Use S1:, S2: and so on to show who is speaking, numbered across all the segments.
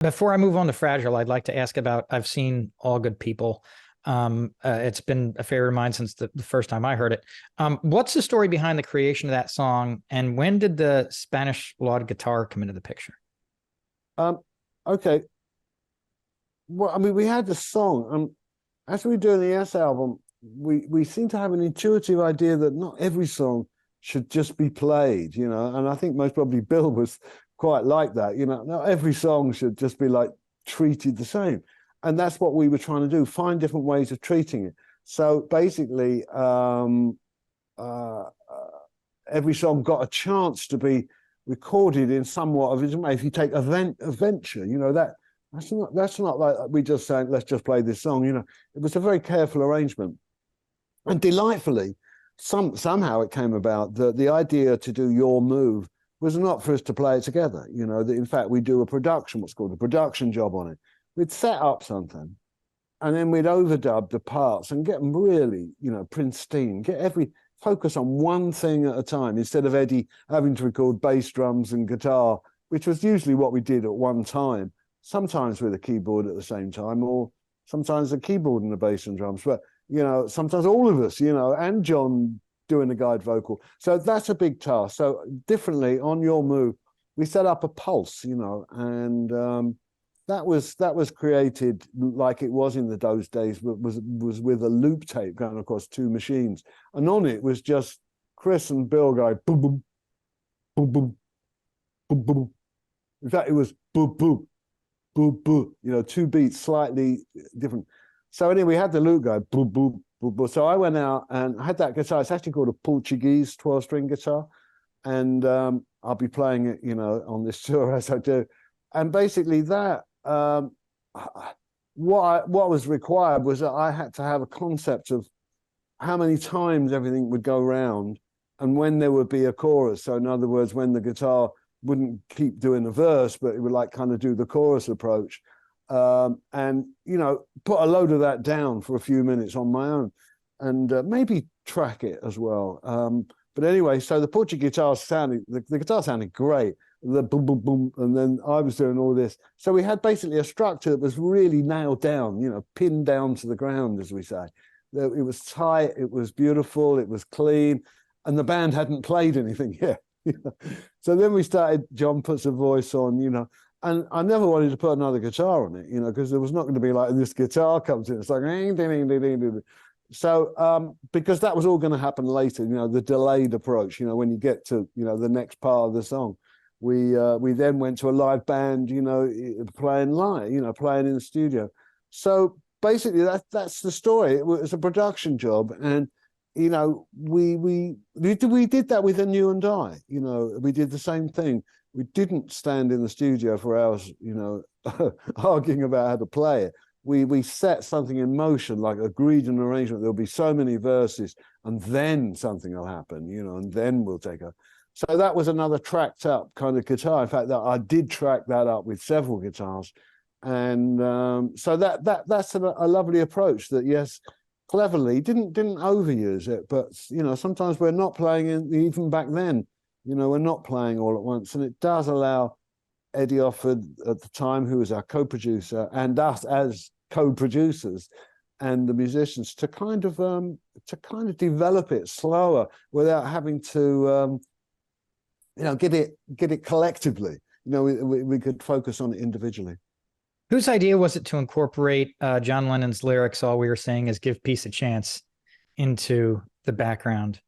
S1: Before I move on to Fragile, I'd like to ask about, I've seen All Good People. It's been a favorite of mine since the first time I heard it. What's the story behind the creation of that song, and when did the Spanish laud guitar come into the picture?
S2: Um, okay. Well, I mean, we had the song. As we do in the Yes album, we seem to have an intuitive idea that not every song should just be played, you know. And I think most probably Bill was quite like that, you know. Not every song should just be like treated the same, and that's what we were trying to do: find different ways of treating it. So basically, uh, every song got a chance to be recorded in somewhat of its way. If you take a venture, you know, that's not like we just saying let's just play this song. You know, it was a very careful arrangement, and delightfully, somehow it came about that the idea to do Your Move was not for us to play it together. You know, that in fact we do a production, what's called a production job on it. We'd set up something, and then we'd overdub the parts and get them really, you know, pristine. Focus on one thing at a time instead of Eddie having to record bass, drums, and guitar, which was usually what we did at one time. Sometimes with a keyboard at the same time, or sometimes a keyboard and the bass and drums. But you know, sometimes all of us, you know, and John doing the guide vocal. So that's a big task. So differently on Your Move, we set up a pulse, you know, and that was created like it was in those days, but was with a loop tape going across two machines, and on it was just Chris and Bill going boom boom boom boom boom boom. In fact, it was boom boom boom boom. You know, two beats slightly different. So anyway, we had the loop go boom boom boom boom. So I went out and I had that guitar. It's actually called a Portuguese 12-string guitar, and I'll be playing it, you know, on this tour as I do. And basically that. What was required was that I had to have a concept of how many times everything would go round and when there would be a chorus. So in other words, when the guitar wouldn't keep doing the verse, but it would like kind of do the chorus approach, and you know, put a load of that down for a few minutes on my own, and maybe track it as well. But anyway, so the Portuguese guitar the guitar sounded great, the boom, boom, boom, and then I was doing all this. So we had basically a structure that was really nailed down, you know, pinned down to the ground, as we say. It was tight, it was beautiful, it was clean, and the band hadn't played anything yet. So then we started, John puts a voice on, you know, and I never wanted to put another guitar on it, you know, because there was not going to be like this guitar comes in, it's like, ding, ding, ding, ding, ding. So because that was all going to happen later, you know, the delayed approach, you know, when you get to, you know, the next part of the song. We then went to a live band, you know, playing live, you know, playing in the studio. So basically that's the story. It was a production job, and you know, we did that with A New and I. You know, we did the same thing. We didn't stand in the studio for hours, you know, arguing about how to play it. We set something in motion, like agreed an arrangement. There'll be so many verses, and then something will happen, you know, and then we'll take a. So that was another tracked up kind of guitar. In fact, that I did track that up with several guitars, and so that's a lovely approach. That yes, cleverly didn't overuse it, but you know, sometimes we're not playing even back then. You know, we're not playing all at once, and it does allow Eddie Offord at the time, who was our co-producer, and us as co-producers and the musicians to kind of develop it slower without having to you know, get it collectively. You know, we could focus on it individually.
S1: Whose idea was it to incorporate John Lennon's lyrics, "All we are saying is give peace a chance," into the background?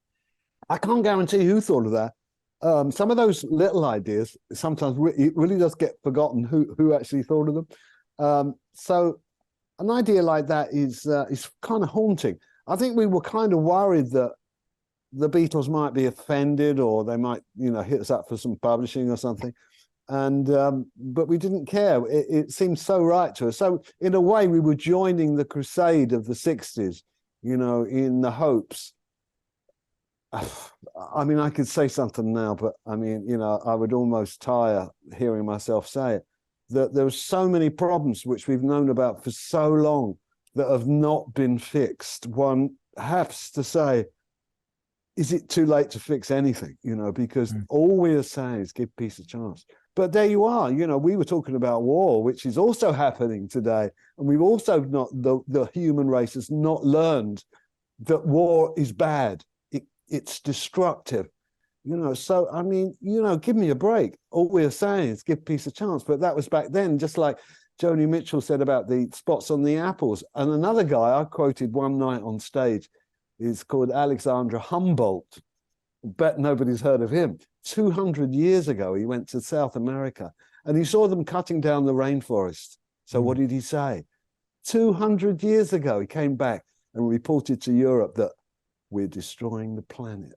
S2: I can't guarantee who thought of that. Some of those little ideas sometimes it really does get forgotten who actually thought of them. So an idea like that is kind of haunting. I think we were kind of worried that the Beatles might be offended, or they might, you know, hit us up for some publishing or something. And but we didn't care. It seemed so right to us. So in a way, we were joining the crusade of the 60s, you know, in the hopes. I mean, I could say something now, but I mean, you know, I would almost tire hearing myself say it, that there were so many problems which we've known about for so long that have not been fixed. One has to say, is it too late to fix anything? You know, because all we are saying is give peace a chance. But there you are. You know, we were talking about war, which is also happening today, and we've also not the human race has not learned that war is bad. It's destructive. You know, so I mean, you know, give me a break. All we're saying is give peace a chance. But that was back then, just like Joni Mitchell said about the spots on the apples. And another guy I quoted one night on stage is called Alexander Humboldt. Bet nobody's heard of him. 200 years ago, he went to South America and he saw them cutting down the rainforest. So what did he say? 200 years ago, he came back and reported to Europe that we're destroying the planet.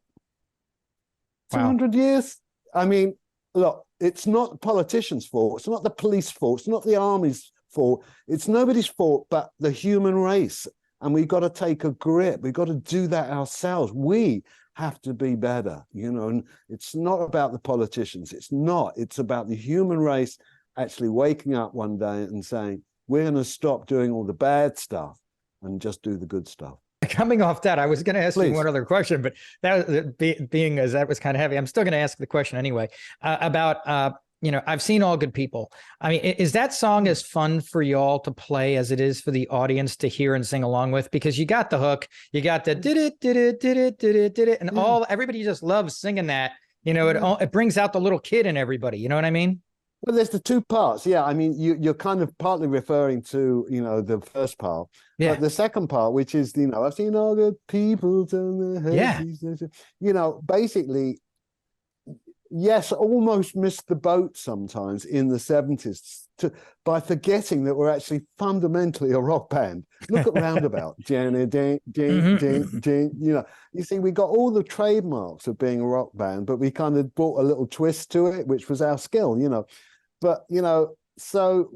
S2: Wow. 200 years? I mean, look, it's not the politicians' fault. It's not the police fault. It's not the army's fault. It's nobody's fault but the human race. And we've got to take a grip. We've got to do that ourselves. We have to be better, you know, and it's not about the politicians. It's not. It's about the human race actually waking up one day and saying, we're going to stop doing all the bad stuff and just do the good stuff.
S1: Coming off that, I was going to ask you one other question, but that being as that was kind of heavy, I'm still going to ask the question anyway about, you know, I've seen All Good People. I mean, is that song as fun for y'all to play as it is for the audience to hear and sing along with? Because you got the hook, you got the did it, and everybody just loves singing that. You know, it brings out the little kid in everybody. You know what I mean?
S2: Well, there's the two parts. Yeah, I mean, you're kind of partly referring to, you know, the first part. Yeah. But the second part, which is, you know, I've seen all good people turn their heads. Yeah. You know, basically, yes, almost missed the boat sometimes in the 70s by forgetting that we're actually fundamentally a rock band. Look at Roundabout. You know, you see, we got all the trademarks of being a rock band, but we kind of brought a little twist to it, which was our skill, you know. But, you know, so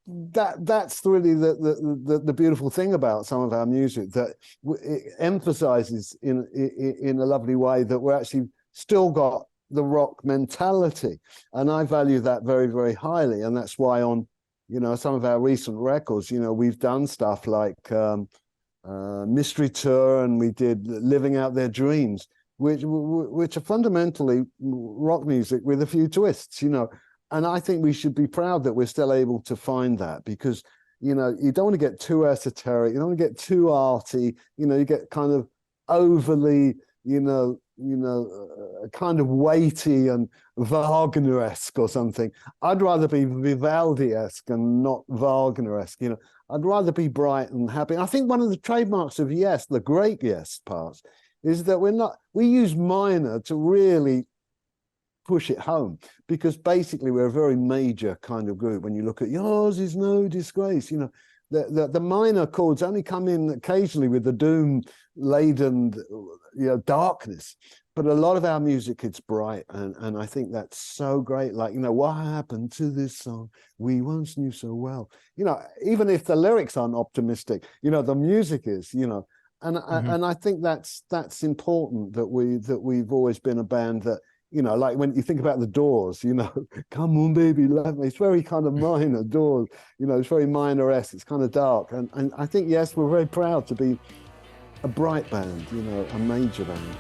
S2: that's really the beautiful thing about some of our music, that it emphasizes in a lovely way that we're actually still got the rock mentality, and I value that very, very highly. And that's why on, you know, some of our recent records, you know, we've done stuff like Mystery Tour, and we did Living Out Their Dreams, which are fundamentally rock music with a few twists, you know. And I think we should be proud that we're still able to find that, because, you know, you don't want to get too esoteric, you don't want to get too arty, you know, you get kind of overly, kind of weighty and Wagner-esque or something. I'd rather be Vivaldi-esque and not Wagner-esque, you know. I'd rather be bright and happy. I think one of the trademarks of Yes, the great Yes parts, is that we use minor to really push it home, because basically we're a very major kind of group. When you look at Yours Is No Disgrace, you know, the minor chords only come in occasionally with the doom-laden, you know, darkness. But a lot of our music, it's bright, and I think that's so great. Like, you know, what happened to this song we once knew so well? You know, even if the lyrics aren't optimistic, you know, the music is, you know, and I think that's important, that we've always been a band that, you know, like when you think about the Doors, you know, come on, baby, love me. It's very kind of minor, Doors, you know, it's very minor-esque. It's kind of dark. And I think, yes, we're very proud to be a bright band, you know, a major band.